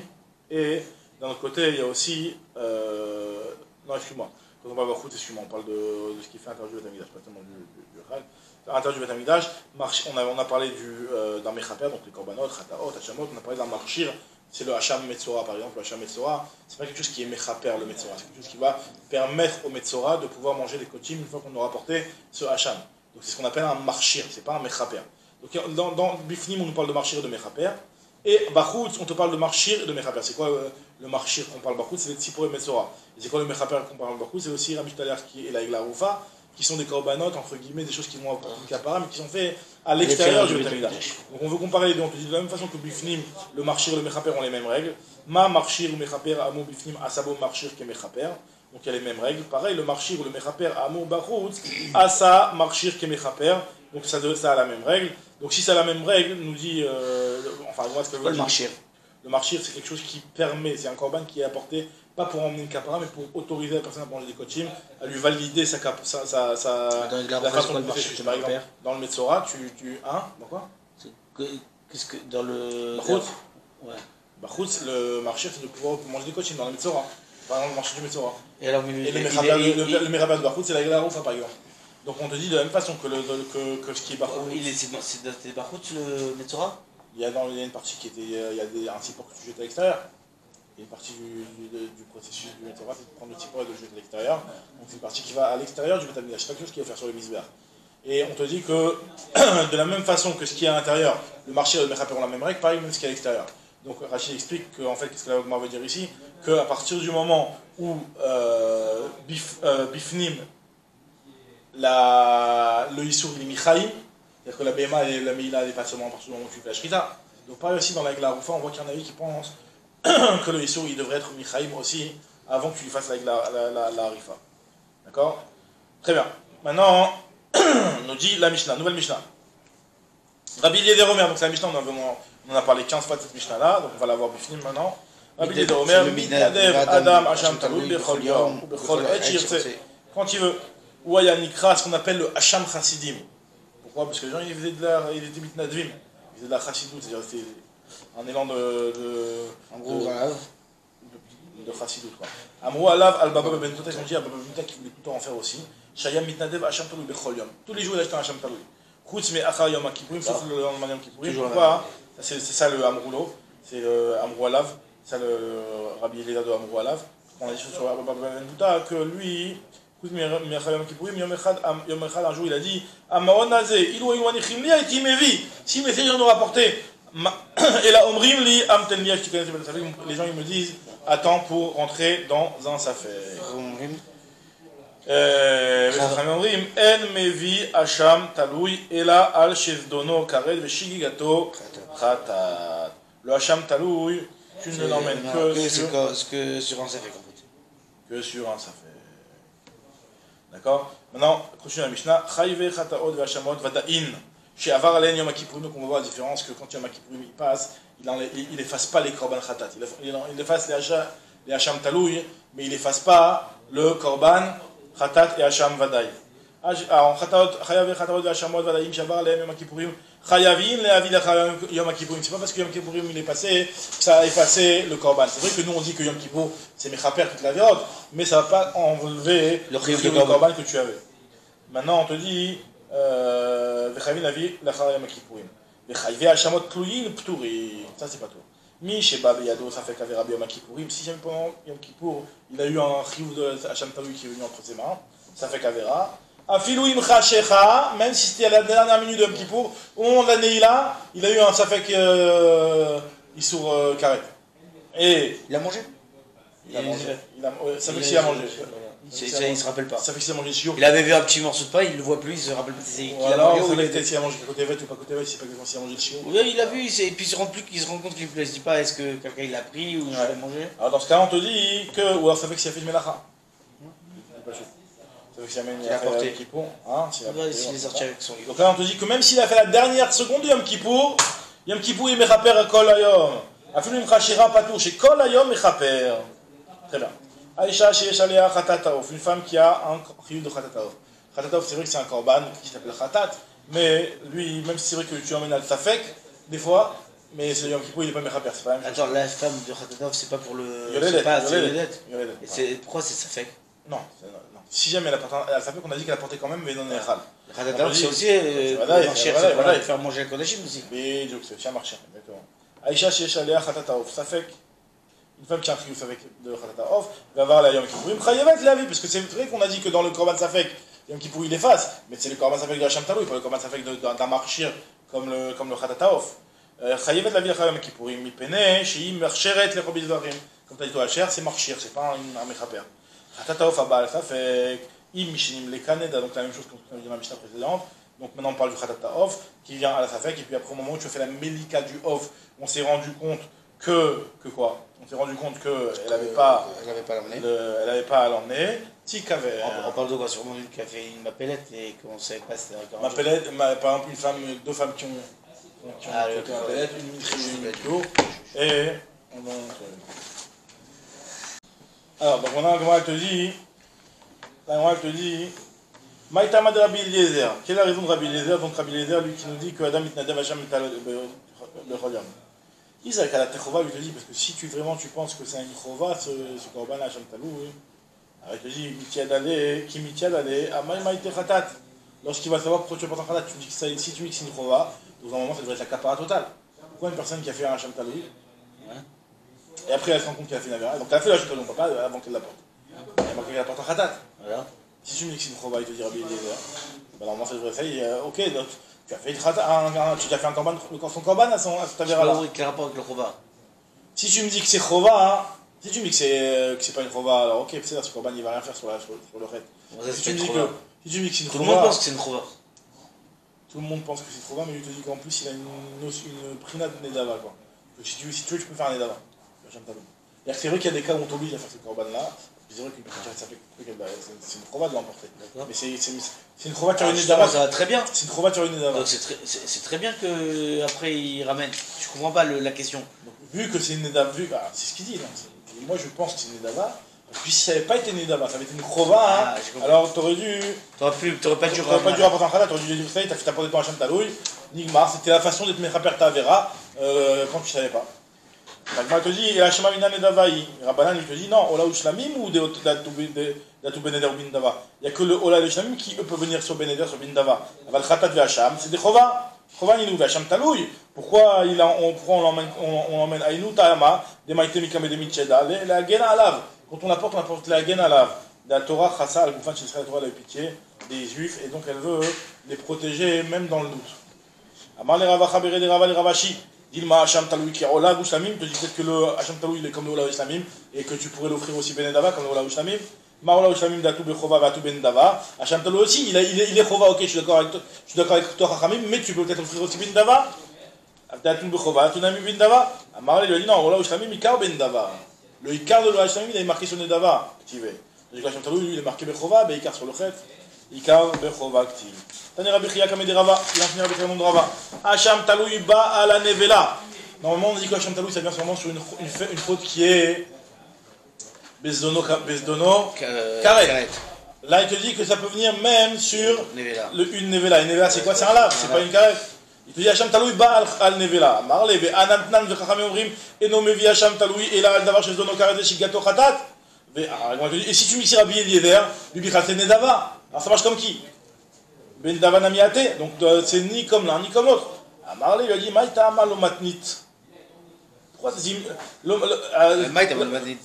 Et d'un autre côté, il y a aussi. Non, excuse-moi. Quand on parle de Barkout, excuse-moi, on parle de ce qui fait interdit le Betamidash, pas tellement du Echal. Interdit le Betamidash, on a parlé d'un Mechaper, donc les Korbanot, Chataot, Hachamot, on a parlé d'un Marchir. C'est le Hacham Metzora par exemple. Le Hacham Metzora, c'est pas quelque chose qui est Mechaper le Metzora, c'est quelque chose qui va permettre au Metzora de pouvoir manger les kotim une fois qu'on aura porté ce Hacham. Donc c'est ce qu'on appelle un marchir, c'est pas un Mechaper. Donc dans Bifnim, on nous parle de marchir et de mechaper. Et Bachoutz, on te parle de marchir et de mechaper. C'est quoi le marchir qu'on parle Bachoutz? C'est les tzipor et Metzora. Et c'est quoi le mechaper qu'on parle Bachoutz? C'est aussi Rabbi Taler qui est la Egla Roufa, qui sont des korbanot, entre guillemets, des choses qui vont avoir une kapara, mais qui sont faits à l'extérieur du Beit Hamikdash. Donc on veut comparer, donc de la même façon que Bifnim, le marchir et le mechaper ont les mêmes règles. Ma marchir ou mechaper, amou Bifnim, asabo marchir ke mechaper. Donc il y a les mêmes règles. Pareil, le marchir ou le mechaper, amou Bachoutz, asa marchir ke mechaper. Donc ça a la même règle. Donc si ça a la même règle, nous dit, enfin moi ce que je veux Le dire. marchir. Le marchir, c'est quelque chose qui permet, c'est un korban qui est apporté, pas pour emmener une kapara, mais pour autoriser la personne à manger des kochim, à lui valider sa Dans la façon de faire. Par exemple, dans le Metzora, hein, dans quoi? Qu'est-ce que dans le. Bachoutz. Ouais. Bachoutz, le marchir, c'est de pouvoir manger des kochim dans le Metzora. Par exemple, le marchir du Metzora. Et alors, Et le Merabah de Bachoutz, c'est la Gela Roufa, par exemple. Donc on te dit de la même façon que ce qui est Bachoutz. C'est daté Bachoutz le Metzora? Il y a une partie qui était. Il y a un support que tu jettes à l'extérieur. Il y a une partie du processus du Metzora, c'est de prendre le support et de le jeter à l'extérieur. Donc c'est une partie qui va à l'extérieur du Beit Hamikdash. C'est pas quelque chose qui va faire sur le misbéach. Et on te dit que de la même façon que ce qui est à l'intérieur, le marché et le mechaper ont la même règle, pareil même ce qui est à l'extérieur. Donc Rachid explique qu'en fait, qu'est-ce que la Gemara veut dire ici? Qu'à partir du moment où Bifnim, le Issour il est Michaïm, c'est-à-dire que la BMA et la Meila n'est pas seulement à partir du moment où tu fais la Shrita. Donc pareil aussi dans la Gla Roufa, on voit qu'il y en a qui pense que le Issour il devrait être Michaïm aussi avant que tu lui fasses la Rifa. D'accord? Très bien. Maintenant, on nous dit la Mishnah, nouvelle Mishnah. Rabbi Eliezer Omer, donc c'est la Mishnah, on en a parlé 15 fois de cette Mishnah-là, donc on va la voir Bifnim maintenant. Rabbi Eliezer Omer, Mitnadev Adam Hasham Talul Bechol Yom, Bechol Et Shirtse, quand il veut. Ou il y a Nikra, ce qu'on appelle le Hasham Chassidim. Pourquoi? Parce que les gens ils étaient Mitnadvim, ils faisaient de la Chassidut, c'est-à-dire c'était un élan de Chassidut. Amrou Alav Al-Baba Ben Tota, ils ont dit à Baba Ben Tota qui voulait tout le temps en faire aussi. Shayam Mitnadev Hasham Talul Bechol Yom. Tous les jours il achetait un Hasham Talul. Chutz mais Achar Yom HaKippurim, sauf le lendemain Yom Kippourim. Pourquoi? C'est ça le Amroulo, c'est le Amrou Alav, c'est le Rabbi Eliezer de Amrou Alav. On a dit sur Baba Ben Tota que lui, Yom Echad, un jour il a dit Amaon Azé, Ilou Ayouanichim Li, Aïti Mevi, si mes seigneurs nous rapportaient, et là Omrim Li, Amten Li, les gens ils me disent attends pour rentrer dans un safek. Omrim, En Mevi, Hasham, Taloui, Ela Al Shevdono, Kared, Veshigigato, Khatat. Le Hasham Taloui, tu ne l'emmènes que sur un safek en fait. Que sur un safek. D'accord? Maintenant, continue la Mishnah. Chayve chataot ve'ashamot vada'in. Chez Avar alen Yom HaKippurim, donc on va voir la différence que quand Yom HaKippurim il passe, il efface pas les korban chatat. Il efface les hasham taloui, mais il efface pas le korban chatat et hasham vadaï. Chayve chataot ve'ashamot vada'in. Chez Avar alen Yom HaKippurim. Chayavin le'avid Yom HaKippurim. C'est pas parce que Yom HaKippurim il est passé que ça a effacé le korban. C'est vrai que nous on dit que Yom Kippur c'est mechaper toute la viande, mais ça va pas enlever le korban que tu avais. Maintenant on te dit Vechavin le'avid Yom HaKippurim. Vechayve hashamot tluyin pturim. Ça c'est pas tout. Mi sheba beyado ça fait qu'avera Yom HaKippurim. Si jamais pendant Yom Kippur il a eu un chiyuv de hasham talui qui est venu entre ses mains, ça fait qu'avera. Afilou imcha shecha, même si c'était à la dernière minute de Yom Kippour, au moment de la Neila, il a eu un safek Issour karet. Et il a mangé. Ça fait que s'il a mangé. Il se rappelle pas. Ça fait que s'il a mangé chiour. Il avait vu un petit morceau de pain, il le voit plus, il se rappelle pas. Voilà, on savait peut-être s'il a mangé côté vête ou pas côté vête, c'est pas exactement s'il a mangé le chiour. Oui, il a vu, et puis il se rend compte qu'il ne se dit pas est-ce que quelqu'un il l'a pris ou je l'ai mangé. Alors dans ce cas, on te dit que, ou alors ça fait que s'il a fait une melacha. Ça fait que s'il a fait une apporté Kippour. S'il est sorti avec son livre. Donc là, on te dit que même s'il a fait la dernière seconde de Yom Kippour, il est mechaper à kol hayom. Afilou imcha shira patour, chez kol hayom mechaper. Très bien. Aïcha sheyesh alea chatataof, une femme qui a un chiyuv de chatataof. Chatataof, c'est vrai que c'est un korban qui s'appelle chatat, mais lui, même si c'est vrai que tu emmènes al safek, des fois, mais ce Yom Kippur, il n'est pas mechaper, c'est pas la même chose. Attends, la femme de chatataof, c'est pas pour le. C'est pas Yoledet. Pourquoi c'est safek? Non. Si jamais elle apporte al safek, on a dit qu'elle apportait quand même, mais non nechal. Chatataof, c'est aussi marcher, c'est faire manger à Kodashim aussi. Mais donc, c'est aussi un marché, exactement. Aïcha sheyesh alea chatataof, safek. Une femme qui a un chiyuv avec de Khatata Off va avoir la Yom Kippourim Chayavet la vie, parce que c'est vrai qu'on a dit que dans le Korban Safek, Yom Kippur il efface, mais c'est le Korban Safek de Hasham Talou, pas le Korban Safek d'un marchir comme le Khatataof. Chayevet la vie à Chayam Kippourim, Mipene, Sheim Marcheret les Robi Dvarim. Comme tu as dit toi, Hacher, c'est marchir, c'est pas un mechaper. Khatataof à Baal Safek, Im Mishinim le Kaneda, donc la même chose qu'on a dit dans la Mishnah précédente. Donc maintenant on parle du Khatataof qui vient à la Safek, et puis après au moment où tu fais la Melika du Off, on s'est rendu compte que quoi? On s'est rendu compte qu'elle n'avait pas à l'emmener. Tikave. On parle de quoi? Sûrement une qui a fait une mapellette et qu'on ne savait pas si c'était encore. Mapellette, par exemple, deux femmes qui ont fait mapellette, une micro, et on monte. Alors, donc on a un Gemara qui te dit, Maïtama de Rabbi Eliezer. Quelle est la raison de Rabbi Eliezer? Donc Rabbi Eliezer, lui qui nous dit que Adam Mitnadev Hacham le Cholyam. Isaac à la Techova, lui te dit, parce que si tu penses que c'est un Chova, ce Korban Hacham Talou, alors il te dit, Ki Mitiad Ale, Amay Maïte Khatat. Lorsqu'il va savoir pourquoi tu vas pas en Khatat, tu me dis que si tu mixes une Chova, dans un moment ça devrait être la capara totale. Pourquoi une personne qui a fait un Hacham Talou, et après elle se rend compte qu'elle a fait une Avera, donc elle a fait la Hacham Talou, pas avant qu'elle la porte. Elle a marqué qu'elle la porte en Khatat. Voilà. Si tu mixes une Chova, il te dit Rabbi Eliezer, normalement ça devrait faire, ok, donc tu as fait un korban, son korban à cette Avera là. Quel rapport avec le Chova? Si tu me dis que c'est Chova, si tu me dis que c'est pas une Chova, alors ok, c'est là, ce korban il va rien faire sur le reste. Si tu me dis que c'est une Chova. Tout le monde pense que c'est une Chova. Tout le monde pense que c'est Chova, mais il te dit qu'en plus il a une prina de Nedava quoi. Donc si tu veux, tu peux faire un Nedava. C'est vrai qu'il y a des cas où on t'oblige à faire ce korban là. C'est vrai qu'une personne ça fait c'est une Chova de l'emporter. Mais c'est une Chova qui a une Nedava. Ça va très bien. C'est une Chova qui a une Nedava. Donc c'est très bien qu'après il ramène. Je comprends pas la question. Donc, vu que c'est une Nedava, c'est ce qu'il dit. Moi je pense que c'est une Nedava. Puis si ça n'avait pas été Nedava, ça avait été une Chova, alors t'aurais pas dû rapporter un Khatat, t'aurais dû dire ça, t'as fait apporter ton Hacham Talouy, Nigmar, c'était la façon d'être Mechaper ta Avera quand tu savais pas. Magma te dit, Hachema Mina Nedavaï, Rabbanan il te dit non, Ola Ushlamim ou Datu Beneder ou Bindava. Il n'y a que le Ola Ushlamim qui eux peuvent venir sur Beneder, sur Bindava. Aval Khatat ve Hacham, c'est des Chova. Chova Ninou ve Hacham Talouy. Pourquoi on l'emmène à Inou Ta'ama, des Maïte Mikam et des Mitcheda, la Gena Alav. Quand on apporte la Gena Alav. La Torah Chassa, Al-Goufan, la Torah, elle a eu pitié des Juifs, et donc elle veut les protéger même dans le doute. Amar le Ravacha Bere de Rava le Ravashi. Dilma Hacham Taloui qui est Ola Ushlamim, te dit peut-être que le Hacham Taloui il est comme le Ola Ushlamim et que tu pourrais l'offrir aussi Benedava comme le Ola Ushlamim. Ma Ola Ushlamim d'Atou Bechova Vatou Benedava. Hacham Taloui aussi, il est Chova, ok, je suis d'accord avec toi, Chachamim, mais tu peux peut-être offrir aussi Benedava. D'Atou Bechova, Vatou Nami Benedava. Amar lui a dit non, Ola Ushlamim, Ikar Benedava. Le Ikar de l'Ola Ushlamim, il est marqué sur Nedava. Tu veux. Le Hacham Taloui, lui, il est marqué Bechova, mais Ikar sur le Chet. Ikar Bechova Ktiv. Tani Rabbi Chia Kamedi Rava, il a fini avec le nom de Rava. Hacham Taloui ba à la Nevela. Normalement, on dit que Hacham Taloui, ça vient sûrement sur une faute qui est Bezdono Karet. Là, il te dit que ça peut venir même sur une Nevela. Une Nevela, c'est quoi? C'est un lave, c'est pas une Karet. Il te dit Hacham Taloui ba al Nevela. Marle, ve Anantnan, ve Chachamim Omrim, et nommé vi Hacham Taloui, et là, al Davar chez Zdono Karet, Shigato Khatat. Et si tu mixes Rabbi Eliezer, Bibi Khatat Nedava. Alors ça marche comme qui? Ben Dava Namiate, donc c'est ni comme l'un ni comme l'autre. Amarle lui a dit Maïta Amalomatnit. Pourquoi c'est Maïta Amalomatnit.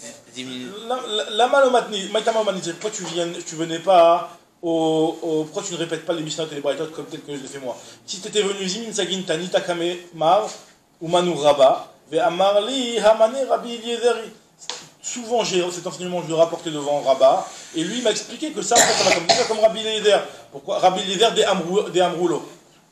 La Malomatnit, Maïta Amalomatnit, pourquoi tu venais pas pourquoi tu ne répètes pas les Mishnah et les Braithot comme tel que je l'ai fait moi? Si tu étais venu Zimin Sagin Tanita Kame Mar ou Manu Rabba, ve Amarli Hamane Rabbi Eliezeri. Souvent, cet enseignement, je le rapportais devant Rabat, et lui, il m'a expliqué que ça, en fait, ça va comme Rabbi Eliezer. Pourquoi Rabbi Eliezer des Amroulo.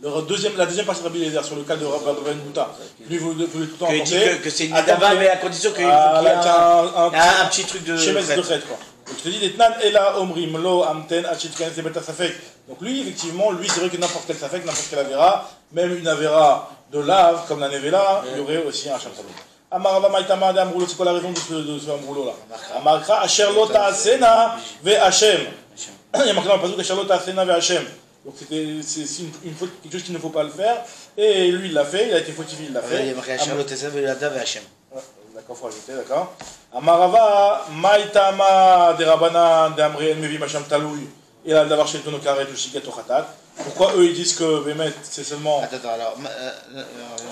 La deuxième partie de Rabbi Eliezer, sur le cas de Rabbi Ben Bouta. Lui, vous voulez tout le temps apporter. Que c'est une Nedava, mais à condition qu'il y ait un petit truc de Shemetz de Chet, quoi. Donc, je te dis, Etnan Ela Omrim Lo Amten Achitkan Sebeta Safek. Donc, lui, effectivement, c'est vrai que n'importe quel Safek, n'importe quelle Avera, même une Avera de lave, comme la Nevela, il y aurait aussi un Hacham Taloui. Amarava Maïtama de Amroulo, c'est quoi la raison de ce Amroulo là? Amarkra Asher Lota Asena ve Hachem. Il y a marqué dans le passage Asher Lota Asena ve Hachem. Donc c'est une faute, quelque chose qu'il ne faut pas le faire. Et lui il l'a fait, il a été fautifié, il l'a fait. Il y a marqué Asher Lota Asena ve Hachem. D'accord, faut ajouter, d'accord. Amarava Maïtama de Rabbanan de Amreen Mevi Hacham Taloui. Et là d'avoir chez Tono Karet ou Shigato Khatat. Pourquoi eux ils disent que Bémet c'est seulement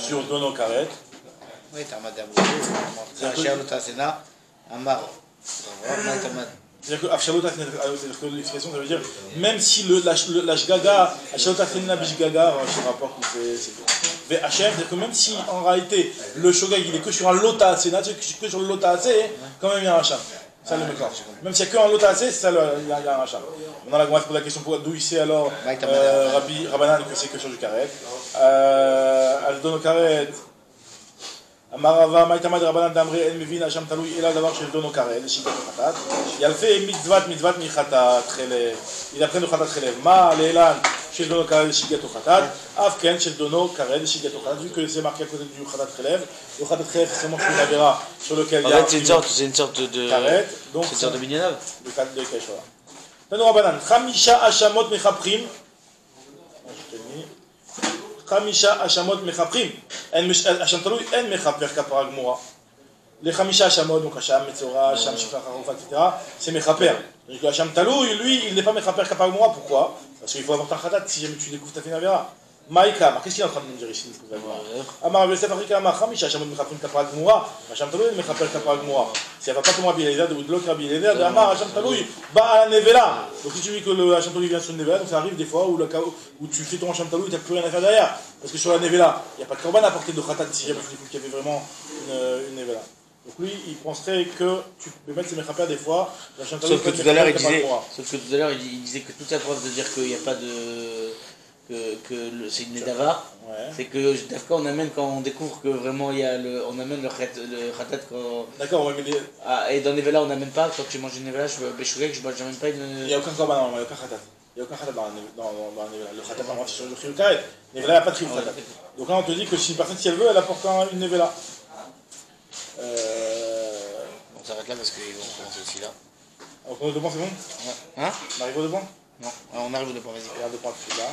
sur Tono Karet? Oui, t'as madame. Asher Lota Asena, Amar. C'est-à-dire que Afshalot Athen, c'est-à-dire que l'expression, ça veut dire, même si la shgaga, Afshalot Athen la bishgaga, je rapporte que c'est VHM, c'est-à-dire que même si en réalité le shogag il est que sur un lota assez, que sur le lota assez, quand même il y a un rachat. Ça le mécor. Même s'il n'y a qu'un lota assez, c'est ça, il y a un rachat. Maintenant la Gemara se pose la question d'où il sait alors Rabbi Rabbanan que c'est que sur du karet. Al-Dono karet. Amarava, Maïtamad Rabbanan d'Amre, El Mevin, Hacham Taloui, Ela d'avoir chez le Dono Karel, Shikat Khatat. Il a fait mitzvat mi Khatat Khelev. Il apprend le Khatat Khelev. Ma, Lelan, chez le Dono Karel, Shikat Khatat. Afken, chez le Dono Karel, Shikat Khatat. Vu que c'est marqué à côté du Khatat Khelev, le Khatat Khelev, c'est vraiment une avéra sur lequel il y a. En fait, c'est une sorte de. Karet. Donc, c'est une sorte de mignonade. Le Khatat de Keshwa. Tano Rabbanan, Khamisha Hashamot Mechaprim. Je te dis. Khamisha Hashamot Mechaprim. Hacham Taloui en Mechaper Kapara Gmora. Les Khamisha Hashamot, donc Hacham, Metzora, Hacham, Shifra, Harofa, etc., c'est Mechaper. Donc Hacham Taloui, lui, il n'est pas Mechaper Kapara Gmora. Pourquoi? Parce qu'il faut avoir un Khatat si jamais tu découvres ta Finavera. Maïka, qu'est-ce qu'il est en train de nous dire ici? Amar Yosef Afrika, Amar Khamisha Hashamot Mechaprim Kapara Gmora. Hacham Taloui Mechaper Kapara Gmora. Si elle ne va pas comme Rabbi Eliezer, de Woodlock Rabbi Eliezer, de Amar Hacham Taloui, bah à la Nevela. Donc si tu dis que le Hacham Taloui vient sur une Nevela, donc ça arrive des fois où tu fais ton Hacham Taloui et tu n'as plus rien à faire derrière. Parce que sur la Nevela, il n'y a pas de korban à porter de Khatat si jamais tu découvres qu'il y avait vraiment une Nevela. Donc lui, il penserait que tu peux mettre ses mechaper des fois. Sauf que tout à l'heure, il disait que toute la preuve de dire qu'il n'y a pas de. C'est une Nedava, ouais. C'est que Dafka on amène quand on découvre que vraiment il y a on amène le Khatat quand. D'accord, ouais, mais et dans Nevela on n'amène pas, quand tu manges une Nevela, je mange pas une. Il n'y a aucun korban, il n'y a aucun Khatat. Il n'y a aucun Khatat dans la Nevela. Le Khatat, par exemple, c'est sur le Chiyuv Karet. Nevela, il n'y a pas de Chiyuv Khatat. Donc là, on te dit que si une personne, si elle veut, elle apporte une Nevela. On s'arrête là parce qu'ils vont commencer aussi là. Donc, on est au 2 points, c'est bon? Hein? On arrive au 2 points? Non, on arrive au 2 points, vas-y. Regarde 2 points tout de suite là.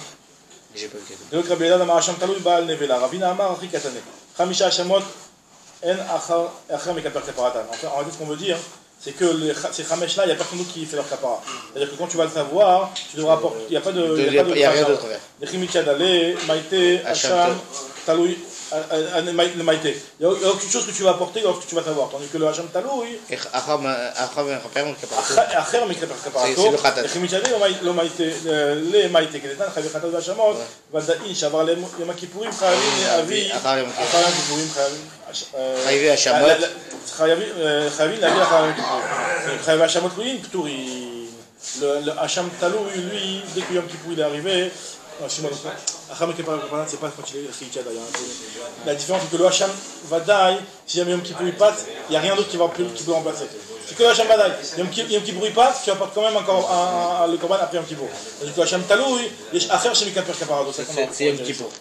J'ai pas eu le cadeau. Donc, Rabbi Elad Amar Hacham Taloui Baal Nevela. Ravina Amar Achri Katane. Khamisha Hashamot En Achar Mekaper Kaparatan. En fait, ce qu'on veut dire, c'est que ces Khamesh là, il n'y a personne d'autre qui fait leur kapara. C'est-à-dire que quand tu vas le savoir, tu devras apporter. Il n'y a pas de. Il n'y a rien d'autre. Nechimichadale, Maïté, Hacham, Taloui. Le Maïté. Il n'y a aucune chose que tu vas apporter lorsque tu vas savoir. Tandis que le Hacham Taloui. Achar Mekaper Kaparato. C'est le Khatat. Nechimichadale, le Maïté. Les Maïté. Kedetan, Chayav Khatat Hashamot. Vadaïn, Shavar Yom Kippourim, Chayavin, Avi. Achar Yom Kippourim, Chayavin Hashamot. Chayavin, la vie à Yom Kippourim. Chayavin Hashamot, le Hacham Taloui, lui, dès que Yom Kippourim est arrivé. Acham Mekaper c'est pas quand il est Chicha d'ailleurs. La différence c'est que le Hacham Vadaï, si jamais Yom Kippourim passe, il n'y a rien d'autre qui peut remplacer. C'est que le Hacham Vadaï, Yom Kippourim passe, tu apportes quand même encore le korban après Yom Kippourim. Donc le Hacham Taloui, il y a affaire chez Mekaper Kapara. C'est Yom Kippourim.